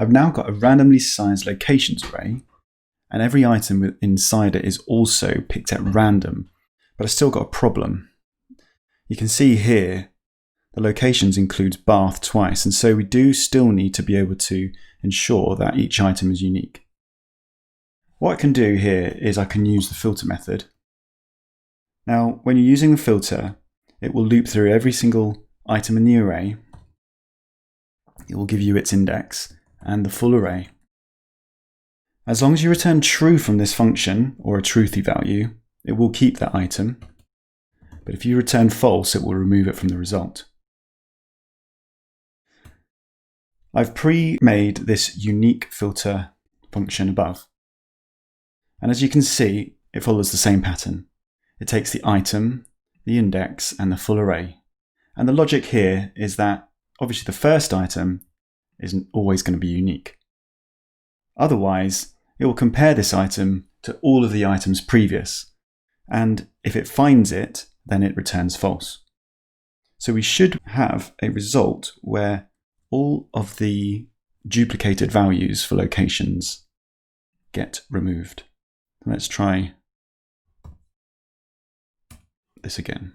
I've now got a randomly sized locations array, and every item inside it is also picked at random, but I've still got a problem. You can see here the locations includes bath twice, and so we do still need to be able to ensure that each item is unique. What I can do here is I can use the filter method. Now, when you're using the filter, it will loop through every single item in the array. It will give you its index and the full array. As long as you return true from this function, or a truthy value, it will keep that item. But if you return false, it will remove it from the result. I've pre-made this unique filter function above. And as you can see, it follows the same pattern. It takes the item, the index, and the full array. And the logic here is that obviously the first item isn't always going to be unique. Otherwise, it will compare this item to all of the items previous. And if it finds it, then it returns false. So we should have a result where all of the duplicated values for locations get removed. Let's try this again.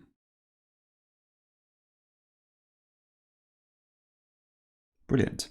Brilliant.